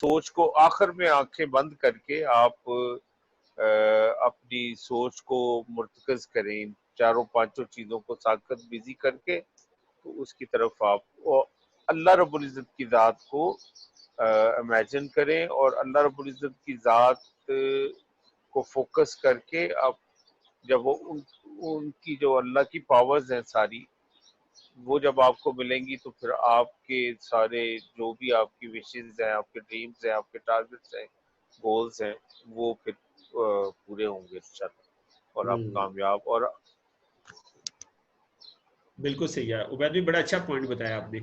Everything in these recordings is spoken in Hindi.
सोच को आखिर में आंखें बंद करके आप अपनी सोच को मुर्तकज करें, इन चारों पांचों चीजों को साकत बिजी करके, तो उसकी तरफ आप अल्लाह रब्बुल इज्जत की जात को इमेजिन करें, और अल्लाह रब्बुल इज्जत की जात को फोकस करके आप जब वो उनकी जो अल्लाह की पावर्स हैं सारी, वो जब आपको मिलेंगी तो फिर आपके सारे जो भी आपकी विशेस हैं, आपके ड्रीम्स हैं, आपके टारगेट्स हैं, गोल्स हैं, वो फिर पूरे होंगे इंशाल्लाह, और आप कामयाब। और बिल्कुल सही है उबैद भी, बड़ा अच्छा पॉइंट बताया आपने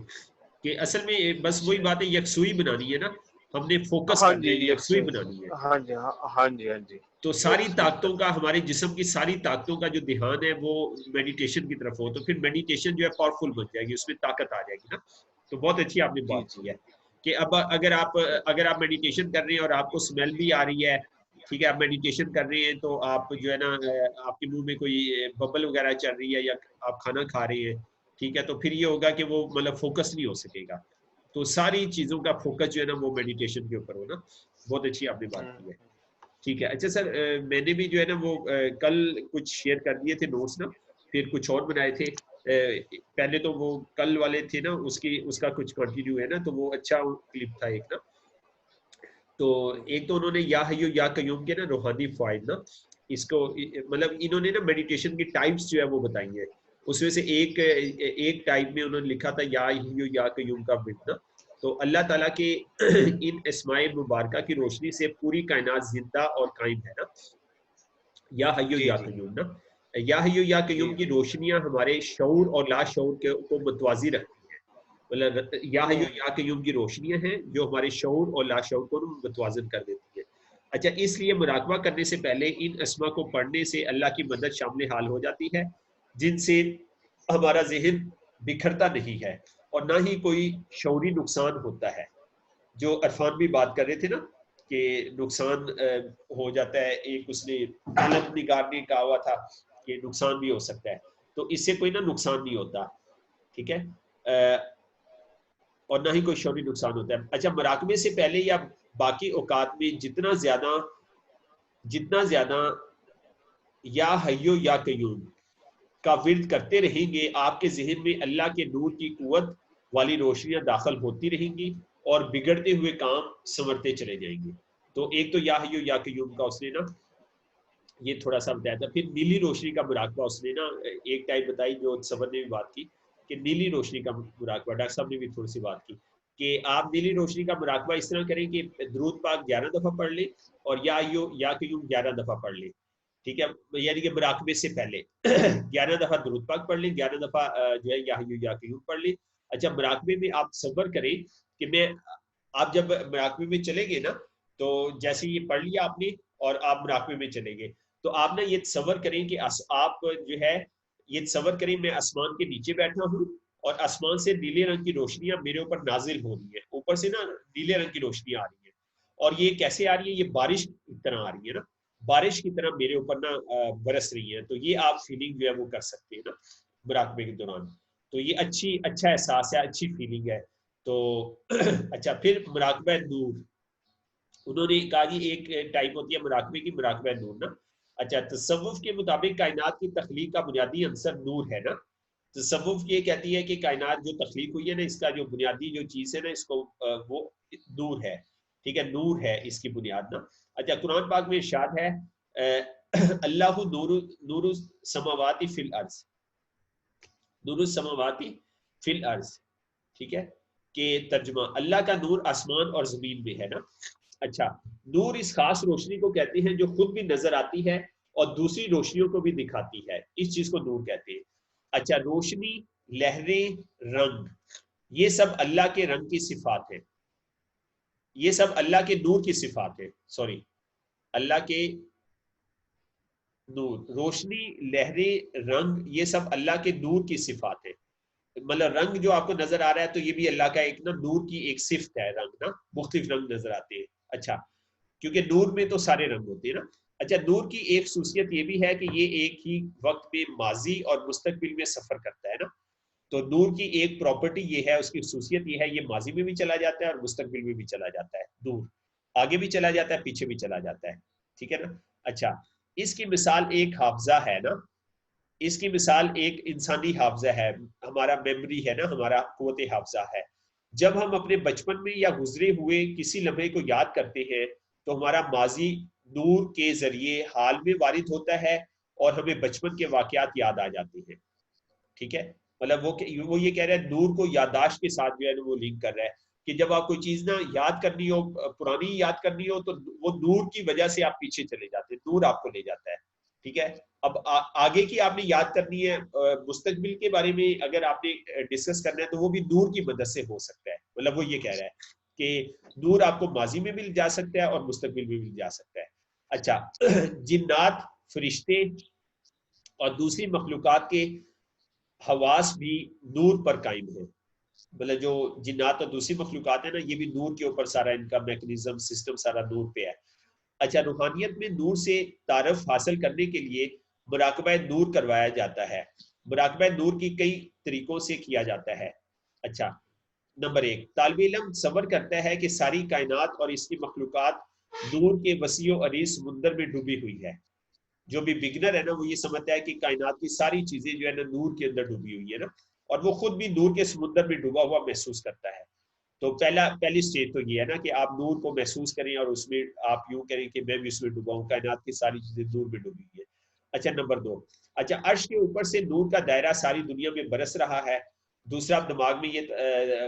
कि असल में बस वही बात है, यकसुई बनानी है ना, हमने फोकस हाँ करना जी, है, यकसुई बनानी है। हाँ जी, हाँ जी, हाँ जी, तो सारी यकसुई ताकतों का, हमारे जिस्म की सारी ताकतों का जो ध्यान है वो मेडिटेशन की तरफ हो, तो फिर मेडिटेशन जो है पावरफुल बन जाएगी, उसमें ताकत आ जाएगी ना। तो बहुत अच्छी आपने जी बात की जी है कि अब अगर आप मेडिटेशन कर रहे हैं और आपको स्मेल भी आ रही है, ठीक है, आप मेडिटेशन कर रहे हैं तो आप जो है ना, आपके मुंह में कोई बबल वगैरह चल रही है या आप खाना खा रहे हैं, ठीक है, तो फिर ये होगा कि वो मतलब फोकस नहीं हो सकेगा। तो सारी चीजों का फोकस जो है ना वो मेडिटेशन के ऊपर हो ना। बहुत अच्छी आपने बात की है। ठीक है, अच्छा सर, मैंने भी जो है ना वो कल कुछ शेयर कर दिए थे नोट्स ना, फिर कुछ और बनाए थे। पहले तो वो कल वाले थे ना, उसका कुछ कंटिन्यू है ना, तो वो अच्छा क्लिप था एक ना। तो एक तो उन्होंने या हय्यू या कय्यूम के ना रूहानी फायद ना, इसको मतलब इन्होंने ना मेडिटेशन की टाइप्स जो है वो बताई है। उसमें से एक टाइप में उन्होंने लिखा था या हय्यू या कय्यूम का बितना। तो अल्लाह ताला के इन अस्माए मुबारका की रोशनी से पूरी कायनात जिंदा और कायम है ना, या हय्यू जी या जी कय्यूम ना। या हय्यू या कय्यूम जी की रोशनियां हमारे शऊर और लाशऊर को मुतवाजी रखती हैं। मतलब या हय्यू या कय्यूम की रोशनियां हैं जो हमारे शऊर और लाशऊर को मुतवाजन कर देती है। अच्छा, इसलिए मुराकबा करने से पहले इन अस्मा को पढ़ने से अल्लाह की मदद शामिल हाल हो जाती है, जिनसे हमारा जहन बिखरता नहीं है और ना ही कोई शौरी नुकसान होता है। जो अरफान भी बात कर रहे थे ना कि नुकसान हो जाता है, एक उसने गलत निगाह ने कहा हुआ था कि नुकसान भी हो सकता है, तो इससे कोई ना नुकसान नहीं होता, ठीक है। और ना ही कोई शौरी नुकसान होता है। अच्छा, मुराकबे से पहले या बाकी औकात में जितना ज्यादा या हय्यो या कय्यूम का विर्द करते रहेंगे, आपके जहन में अल्लाह के नूर की कुव्वत वाली रोशनियां दाखिल होती रहेंगी और बिगड़ते हुए काम संवरते चले जाएंगे। तो एक तो या हय्यो या कय्यूम का उसने ना ये थोड़ा सा बताया था। फिर नीली रोशनी का मुराकबा उसने ना एक टाइप बताई, जो सबर ने भी बात की कि नीली रोशनी का मुराकबा, डॉक्टर साहब ने भी थोड़ी सी बात की कि आप नीली रोशनी का मुराकबा इस तरह करें कि दुरूद पाक 11 दफा पढ़ लें और या कय्यूम 11 दफा पढ़ लें, ठीक है, यानी कि मुराकबे से पहले 11 दफा दुरूद पाक पढ़ लें, 11 दफा जो है या कय्यूम पढ़ लें। अच्छा, मुराकबे में आप सबर करें कि मैं आप जब मुराकबे में चलेंगे ना, तो जैसे ये पढ़ लिया आपने और आप मुराकबे में चलेंगे, तो आप ना ये सबर करें कि आप जो है ये सबर करें मैं आसमान के नीचे बैठा हूँ और आसमान से नीले रंग की रोशनियां मेरे ऊपर नाजिल हो रही है, ऊपर से ना नीले रंग की रोशनी आ रही है। और ये कैसे आ रही है? ये बारिश की तरह आ रही है ना, बारिश की तरह मेरे ऊपर ना बरस रही है। तो ये आप फीलिंग जो है वो कर सकते हैं ना मुराकबे के दौरान। तो ये अच्छा एहसास है, अच्छी फीलिंग है। तो अच्छा, फिर मुराकबा नूर, उन्होंने कहा कि एक टाइप होती है मुराकबे की, मुराकबा नूर ना। अच्छा, तसव्वुफ के मुताबिक कायनात की तख्लीक का बुनियादी अंसर नूर है ना। तसव्वुफ ये कहती है कि कायनात जो तख्लीक हुई है ना, इसका जो बुनियादी जो चीज़ है ना, इसको वो नूर है, ठीक है, नूर है इसकी बुनियाद ना। अच्छा, कुरान पाक में इरशाद है अल्लाहु नूरु नूरु समावाति फिल अर्ज, नूरु समावाति फिल अर्ज, ठीक है, कि तर्जुमा अल्लाह का नूर आसमान और जमीन में है ना। अच्छा, नूर इस खास रोशनी को कहते हैं जो खुद भी नजर आती है और दूसरी रोशनियों को भी दिखाती है, इस चीज को नूर कहते हैं। अच्छा, रोशनी, लहरें, रंग, ये सब अल्लाह के रंग की सिफात है, ये सब अल्लाह के नूर की सिफात है। सॉरी, अल्लाह के नूर, रोशनी, लहरें, रंग, ये सब अल्लाह के नूर की सिफात है। मतलब रंग जो आपको नजर आ रहा है, तो ये भी अल्लाह का एक ना नूर की एक सिफत है, रंग ना, मुख्तलिफ रंग नजर आते हैं। अच्छा, क्योंकि नूर में तो सारे रंग होते हैं ना। अच्छा, नूर की एक खूसियत ये भी है कि ये एक ही वक्त में माजी और मुस्तकबिल में सफर करता है ना। तो नूर की एक प्रॉपर्टी ये है, उसकी खसूसियत ये है, ये माजी में भी चला जाता है और मुस्तकबिल में भी चला जाता है। नूर आगे भी चला जाता है, पीछे भी चला जाता है, ठीक है ना। अच्छा, इसकी मिसाल एक हाफजा है ना, इसकी मिसाल एक इंसानी हाफजा है, हमारा मेमोरी है ना, हमारा कुव्वत हाफजा है। जब हम अपने बचपन में या गुजरे हुए किसी लम्हे को याद करते हैं तो हमारा माजी नूर के जरिए हाल में वारिद होता है और हमें बचपन के वाकयात याद आ जाते हैं, ठीक है। मतलब वो ये कह रहा है, नूर को याददाश्त के साथ जो है वो लिंक कर रहा है कि जब आप कोई चीज ना याद करनी हो, पुरानी याद करनी हो, तो वो नूर की वजह से आप पीछे चले जाते हैं, नूर आपको ले जाता है, ठीक है। अब आगे की आपने याद करनी है, मुस्तकबिल के बारे में अगर आपने डिस्कस करना है तो वो भी नूर की मदद से हो सकता है। मतलब वो ये कह रहा है कि नूर आपको माजी में भी जा सकता है और मुस्तकबिल में भी जा सकता है। अच्छा, जिन्नात, फरिश्ते और दूसरी मखलूकात के हवास भी नूर पर कायम है। मतलब जो जिन्नात और दूसरी मखलूकात है ना, ये भी नूर के ऊपर सारा इनका मैकेनिज्म सिस्टम सारा नूर पे है। अच्छा, रूहानियत में नूर से तारफ हासिल करने के लिए मुराकबा नूर करवाया जाता है। मुराकबा नूर की कई तरीकों से किया जाता है। अच्छा, नंबर एक, तालिब इल्म सबर करता है कि सारी कायनात और इसकी मखलूकात नूर के वसीओ अरीज समुंदर में डूबी हुई है। जो भी बिगनर है ना, वो ये समझता है कि कायनात की सारी चीजें जो है ना नूर के अंदर डूबी हुई है ना, और वो खुद भी नूर के समुद्र में डूबा हुआ महसूस करता है। तो पहली स्टेज तो ये है ना कि आप नूर को महसूस करें और उसमें आप यूं करें कि मैं भी उसमें डूबा हूँ, कायनात की सारी चीजें नूर में डूबी हुई है। अच्छा, नंबर दो, अच्छा, अर्श के ऊपर से नूर का दायरा सारी दुनिया में बरस रहा है। दूसरा, आप दिमाग में ये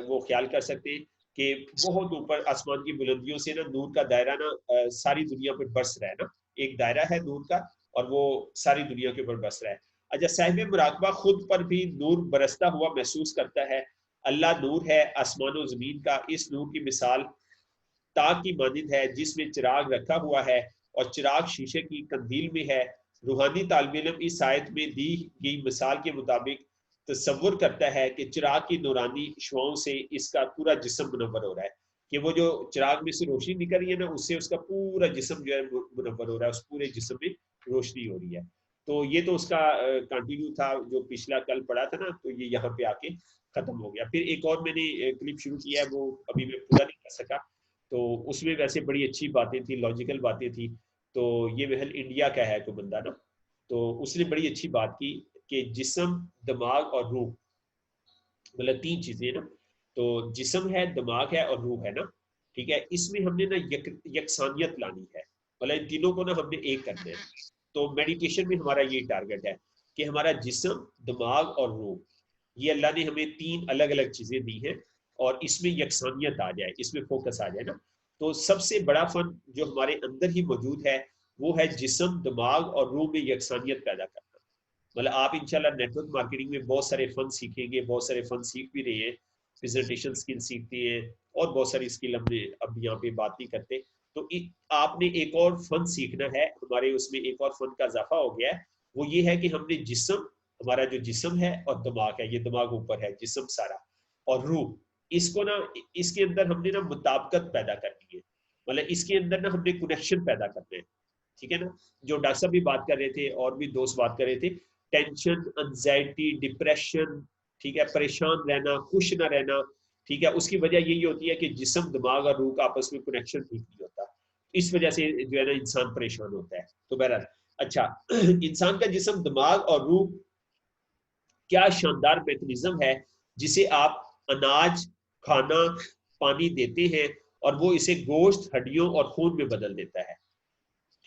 वो ख्याल कर सकते हैं कि बहुत ऊपर आसमान की बुलंदियों से ना नूर का दायरा ना सारी दुनिया पर बरस रहा है ना, एक दायरा है नूर का और वो सारी दुनिया के ऊपर बरस रहा है। अच्छा, साहिब मुराकबा खुद पर भी नूर बरसता हुआ महसूस करता है। अल्लाह नूर है आसमान और जमीन का। इस नूर की मिसाल ताक की मानिंद है जिसमें चिराग रखा हुआ है और चिराग शीशे की कंदील में है। रूहानी तालिब इल्म इस आयत में दी गई मिसाल के मुताबिक तस्वुर करता है कि चिराग की नूरानी शुआओं से इसका पूरा जिस्म मुनव्वर हो रहा है, कि वो जो चिराग में से रोशनी निकल रही है ना, उससे उसका पूरा जिस्म जो है मुनव्वर हो रहा है, उस पूरे जिस्म में रोशनी हो रही है। तो ये तो उसका कंटिन्यू था जो पिछला कल पढ़ा था ना, तो ये यहाँ पे आके खत्म हो गया। फिर एक और मैंने क्लिप शुरू किया है, वो अभी मैं पूरा नहीं कर सका। तो उसमें वैसे बड़ी अच्छी बातें थी, लॉजिकल बातें थी। तो ये महल इंडिया का है कोई बंदा ना, तो उसने बड़ी अच्छी बात की कि जिस्म, दिमाग और रूह, मतलब तीन चीजें ना। तो जिस्म है, दिमाग है और रूह है ना, ठीक है। इसमें हमने ना यकसानियत लानी है, मतलब इन तीनों को ना हमने एक करना है। तो मेडिटेशन में हमारा ये टारगेट है कि हमारा जिस्म, दिमाग और रूह, ये अल्लाह ने हमें तीन अलग अलग चीजें दी हैं और इसमें यकसानियत आ जाए, इसमें फोकस आ जाए ना। तो सबसे बड़ा फन जो हमारे अंदर ही मौजूद है वो है जिस्म, दिमाग और रूह में यकसानियत पैदा करना। मतलब आप इंशाल्लाह नेटवर्क मार्केटिंग में बहुत सारे फन सीखेंगे, बहुत सारे फन सीख भी रहे हैं, प्रेजेंटेशन स्किल सीखती हैं और बहुत सारी स्किल हमने अब यहाँ पे बात नहीं करते। तो आपने एक और फन सीखना है, हमारे उसमें एक और फन का इजाफा हो गया है। वो ये है कि हमने जिस्म, हमारा जो जिस्म है और दिमाग है, ये दिमाग ऊपर है, जिस्म सारा, और रूह, इसको ना, इसके अंदर हमने ना मुताबिकत पैदा करनी है। मतलब इसके अंदर ना हमने कनेक्शन पैदा करना है, ठीक है ना। जो डॉक्टर साहब भी बात कर रहे थे और भी दोस्त बात कर रहे थे, टेंशन, एंजाइटी, डिप्रेशन, ठीक है, परेशान रहना, खुश ना रहना, ठीक है, उसकी वजह यही होती है कि जिस्म, दिमाग और रूह का आपस में कनेक्शन ठीक नहीं होता। इस वजह से जो है ना इंसान परेशान होता है। तो बहरहाल, अच्छा, इंसान का जिस्म, दिमाग और रूह क्या शानदार मैकेनिज्म है जिसे आप अनाज, खाना, पानी देते हैं और वो इसे गोश्त, हड्डियों और खून में बदल देता है,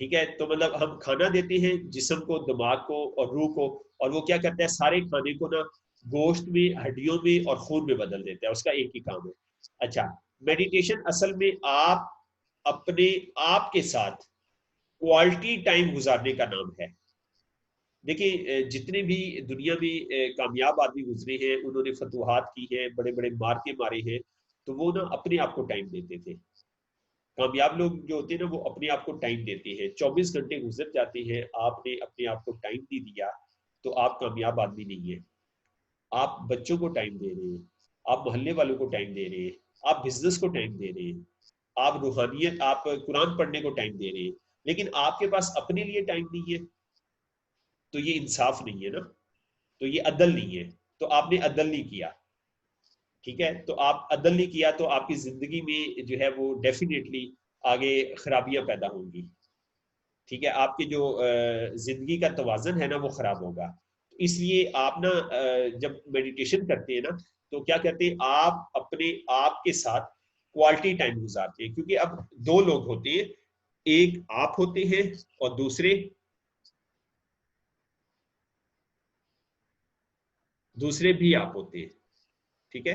ठीक है। तो मतलब हम खाना देते हैं जिस्म को, दिमाग को और रूह को, और वो क्या करता है, सारे खाने को ना गोश्त में, हड्डियों में और खून में बदल देता है, उसका एक ही काम है। अच्छा, मेडिटेशन असल में आप अपने आप के साथ क्वालिटी टाइम गुजारने का नाम है। देखिए, जितने भी दुनिया में कामयाब आदमी गुजरे हैं, उन्होंने फतूहात की है, बड़े बड़े मार्के मारे हैं, तो वो ना अपने आप को टाइम देते थे। कामयाब लोग जो होते हैं ना, वो अपने आप को टाइम देते हैं। 24 घंटे गुजर जाते हैं, आपने अपने आप को टाइम नहीं दिया तो आप कामयाब आदमी नहीं है। आप बच्चों को टाइम दे रहे हैं, आप मोहल्ले वालों को टाइम दे रहे हैं, आप बिजनेस को टाइम दे रहे हैं, आप रूहानियत, आप कुरान पढ़ने को टाइम दे रहे हैं, लेकिन आपके पास अपने लिए टाइम नहीं है, तो ये इंसाफ नहीं है ना, तो ये अदल नहीं है। तो आपने अदल नहीं किया, ठीक है, तो आप अदल नहीं किया तो आपकी जिंदगी में जो है वो डेफिनेटली आगे खराबियां पैदा होंगी, ठीक है, आपकी जो जिंदगी का तवाज़न है ना वो खराब होगा। इसलिए आप ना जब मेडिटेशन करते हैं ना तो क्या करते हैं, आप अपने आप के साथ क्वालिटी टाइम गुजारते हैं, क्योंकि अब दो लोग होते हैं, एक आप होते हैं और दूसरे दूसरे भी आप होते हैं, ठीक है।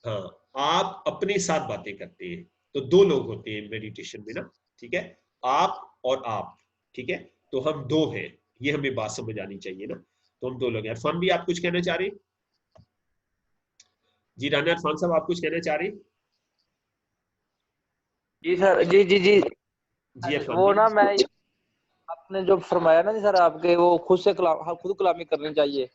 हाँ, आप अपने साथ बातें करते हैं, तो दो लोग होते हैं मेडिटेशन में ना, ठीक है, आप और आप, ठीक है, तो हम दो हैं, ये हमें बात समझ आनी चाहिए ना, तो हम दो लोग हैं। इरफान भी आप कुछ कहना चाह रहे हैं? जी राना इरफान साहब आप कुछ कहना चाह रहे हैं? जी सर, जी जी जी। जी इरफान वो जी। ना मैं आपने जो फरमाया ना सर, आपके वो खुद से खुद कलामी करनी चाहिए।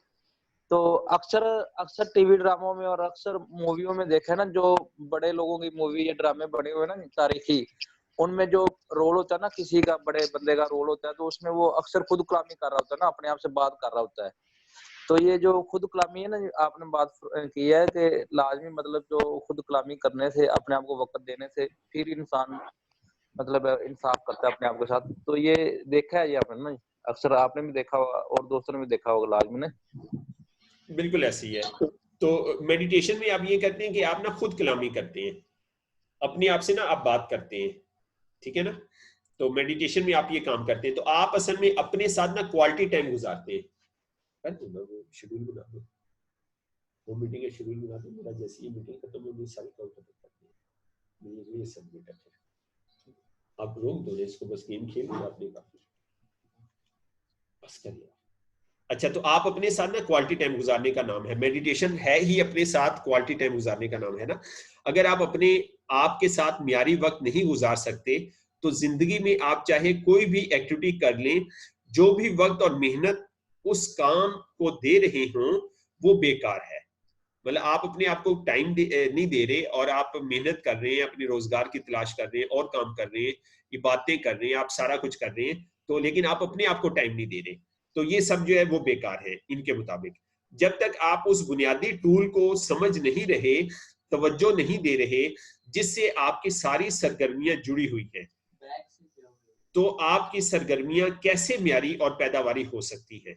तो अक्सर अक्सर टीवी ड्रामों में और अक्सर मूवियों में देखा है ना, जो बड़े लोगों की मूवी या ड्रामे बने हुए ना तारीखी, उनमें जो रोल होता है ना, किसी का बड़े बंदे का रोल होता है, तो उसमें वो अक्सर खुद कलामी कर रहा होता है ना, अपने आप से बात कर रहा होता है। तो ये जो खुद कलामी है ना, आपने बात की है कि लाजमी मतलब जो खुद कलामी करने से, अपने आप को वक्त देने से फिर इंसान मतलब इंसाफ करता है अपने आप के साथ। तो ये देखा है ये आपने ना, अक्सर आपने भी देखा होगा और दोस्तों ने भी देखा होगा लाजमी ने। बिल्कुल ऐसी है। तो मेडिटेशन में आप ये करते हैं कि आप ना खुद कलामी करते हैं, अपने आप से ना आप बात करते हैं, ठीक है ना, तो मेडिटेशन में आप ये काम करते हैं, तो आप असल में अपने साथ ना क्वालिटी टाइम गुजारते हैं। कर दो ना वो शेड्यूल बना दो, वो मीटिंग का शेड्यूल बना दो, मेरा जैसे ही मीटिंग खत्म होगी सारी कॉल खत्म करते हैं, ये सबमिट है, आप रोक दो इसको, बस गेम खेल लिया आपने, काफी बस कर लिया। अच्छा, तो आप अपने साथ ना क्वालिटी टाइम गुजारने का नाम है मेडिटेशन, है ही अपने साथ क्वालिटी टाइम गुजारने का नाम है ना। अगर आप अपने आप के साथ म्यारी वक्त नहीं गुजार सकते तो जिंदगी में आप चाहे कोई भी एक्टिविटी कर लें, जो भी वक्त और मेहनत उस काम को दे रहे हों वो बेकार है। मतलब आप अपने आप को टाइम नहीं दे रहे और आप मेहनत कर रहे हैं, अपने रोजगार की तलाश कर रहे हैं और काम कर रहे हैं, ये बातें कर रहे हैं, आप सारा कुछ कर रहे हैं, तो लेकिन आप अपने आप को टाइम नहीं दे रहे, तो ये सब जो है वो बेकार है इनके मुताबिक। जब तक आप उस बुनियादी टूल को समझ नहीं रहे, तवज्जो नहीं दे रहे, जिससे आपकी सारी सरगर्मियां जुड़ी हुई हैं, तो आपकी सरगर्मियां कैसे म्यारी और पैदावारी हो सकती है?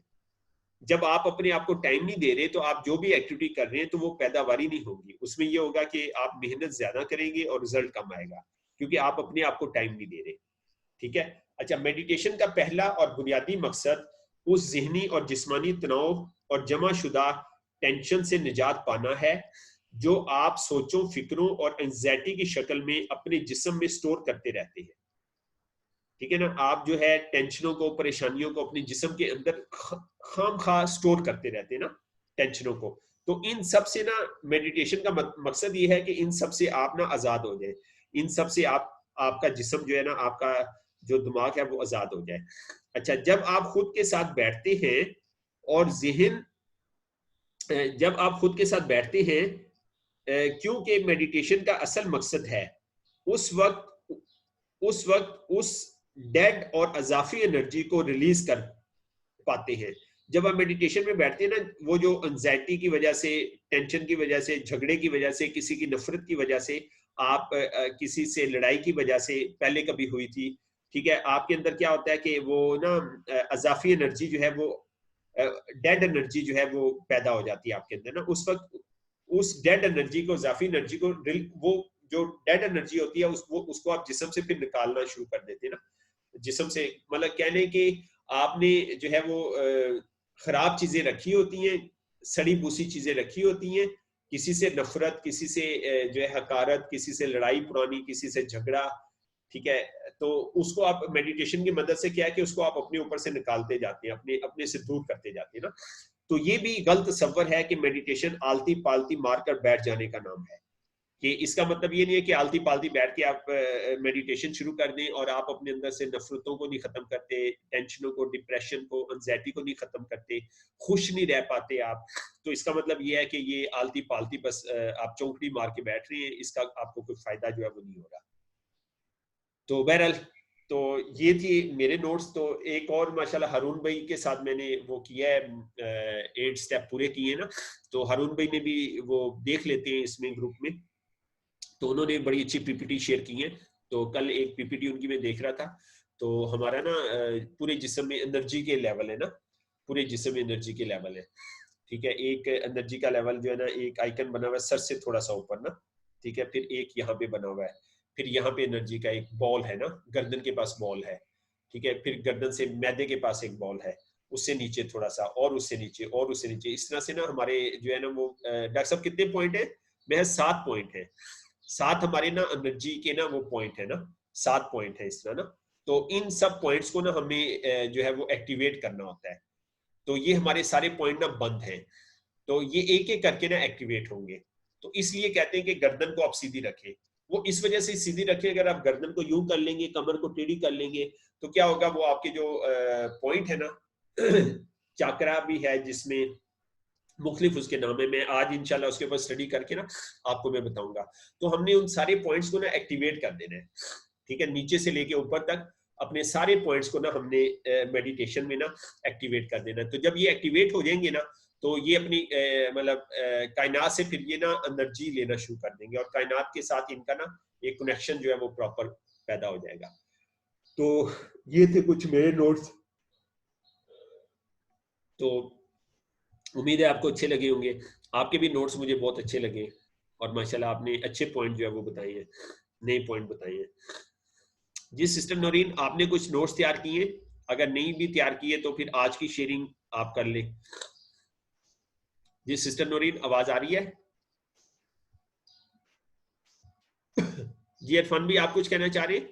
जब आप अपने आप को टाइम नहीं दे रहे तो आप जो भी एक्टिविटी कर रहे हैं तो वो पैदावारी नहीं होगी, उसमें ये होगा कि आप मेहनत ज्यादा करेंगे और रिजल्ट कम आएगा, क्योंकि आप अपने आप को टाइम नहीं दे रहे, ठीक है। अच्छा, मेडिटेशन का पहला और बुनियादी मकसद उस ज़हनी और जिस्मानी तनाव और जमाशुदा टेंशन से निजात पाना है जो आप सोचों, फिक्रों और एंजाइटी की शक्ल में अपने जिस्म में स्टोर करते रहते हैं, ठीक है ना। आप जो है टेंशनों को, परेशानियों को अपने जिस्म के अंदर खाम खा स्टोर करते रहते हैं ना, टेंशनों को। तो इन सब से ना मेडिटेशन का मकसद ये है कि इन सब से आप ना आजाद हो जाए, इन सब से आपका जिस्म जो है ना, आपका जो दिमाग है वो आजाद हो जाए। अच्छा, जब आप खुद के साथ बैठते हैं और जहन जब आप खुद के साथ बैठते हैं, क्योंकि मेडिटेशन का असल मकसद है उस वक्त उस डेड और अजाफी एनर्जी को रिलीज कर पाते हैं। जब आप मेडिटेशन में बैठते हैं ना, वो जो एंजाइटी की वजह से, टेंशन की वजह से, झगड़े की वजह से, किसी की नफरत की वजह से, आप किसी से लड़ाई की वजह से पहले कभी हुई थी, ठीक है, आपके अंदर क्या होता है कि वो ना अजाफी एनर्जी जो है वो, डेड एनर्जी जो है वो पैदा हो जाती है आपके अंदर ना। उस वक्त उस डेड एनर्जी को, अजाफी एनर्जी को, वो जो डेड एनर्जी होती है उसको आप जिस्म से फिर निकालना शुरू कर देते हैं ना, जिस्म से, मतलब कहने कि आपने जो है वो खराब चीजें रखी होती हैं, सड़ी भूसी चीजें रखी होती हैं, किसी से नफरत, किसी से जो है हकारत, किसी से लड़ाई पुरानी, किसी से झगड़ा, ठीक है, तो उसको आप मेडिटेशन की मदद से क्या है कि उसको आप अपने ऊपर से निकालते जाते हैं, अपने अपने से दूर करते जाते हैं ना। तो ये भी गलत तसव्वुर है कि मेडिटेशन आलती पालती मारकर बैठ जाने का नाम है, कि इसका मतलब ये नहीं है कि आलती पालती बैठ के आप मेडिटेशन शुरू कर दें और आप अपने अंदर से नफरतों को नहीं खत्म करते, टेंशनों को, डिप्रेशन को, एंजाइटी को नहीं खत्म करते, खुश नहीं रह पाते आप। तो इसका मतलब ये है कि ये आलती पालती बस आप चौकड़ी मार के बैठ रहे हैं, इसका आपको कोई फायदा जो है वो नहीं हो रहा। तो बहरहाल तो ये थी मेरे नोट्स। तो एक और माशाल्लाह हारून भाई के साथ मैंने वो किया है, 8 स्टेप पूरे किए ना, तो हारून भाई ने भी वो देख लेते हैं इसमें ग्रुप में, तो उन्होंने बड़ी अच्छी पीपीटी शेयर की है। तो कल एक पीपीटी उनकी मैं देख रहा था, तो हमारा ना पूरे जिस्म में एनर्जी के लेवल है ना, पूरे जिस्म में एनर्जी के लेवल है, ठीक है। एक एनर्जी का लेवल जो है ना, एक आइकन बना हुआ है सर से थोड़ा सा ऊपर ना, ठीक है। फिर एक यहाँ पे बना हुआ है, फिर यहाँ पे एनर्जी का एक बॉल है ना, गर्दन के पास बॉल है, ठीक है। फिर गर्दन से मैदे के पास एक बॉल है, उससे नीचे थोड़ा सा, और उससे नीचे, और उससे नीचे, इस तरह से ना हमारे जो है ना वो डॉक्टर साहब कितने पॉइंट है? महज 7 पॉइंट है। 7 हमारे ना एनर्जी के ना वो पॉइंट है ना, 7 पॉइंट है इस तरह ना। तो इन सब पॉइंट्स को ना हमें जो है वो एक्टिवेट करना होता है। तो ये हमारे सारे पॉइंट ना बंद हैं, तो ये एक एक करके ना एक्टिवेट होंगे। तो इसलिए कहते हैं कि गर्दन को आप सीधी रखें। वो इस वजह से सीधी रखें, अगर आप गर्दन को यूं कर लेंगे, कमर को टेढ़ी कर लेंगे, तो क्या होगा, वो आपके जो पॉइंट है ना चाकरा भी है जिसमें मुख्तलिफ उसके नाम है, मैं आज इंशाल्लाह उसके ऊपर स्टडी करके ना आपको मैं बताऊंगा। तो हमने उन सारे पॉइंट्स को ना एक्टिवेट कर देना है, ठीक है, नीचे से लेके ऊपर तक अपने सारे पॉइंट्स को ना हमने मेडिटेशन में ना एक्टिवेट कर देना है। तो जब ये एक्टिवेट हो जाएंगे ना, तो ये अपनी मतलब कायनात से फिर ये ना एनर्जी लेना शुरू कर देंगे, और कायनात के साथ इनका ना एक कनेक्शन जो है वो प्रॉपर पैदा हो जाएगा। तो ये थे कुछ मेरे नोट्स। तो उम्मीद है आपको अच्छे लगे होंगे, आपके भी नोट्स मुझे बहुत अच्छे लगे, और माशाल्लाह आपने अच्छे पॉइंट जो है वो बताए हैं, नए पॉइंट बताए हैं। जी सिस्टर नौरीन, आपने कुछ नोट्स तैयार किए? अगर नहीं भी तैयार किए तो फिर आज की शेयरिंग आप कर ले। जी सिस्टर नौरीन, आवाज आ रही है? जी इरफान भी, आप कुछ कहना चाह रहे हैं?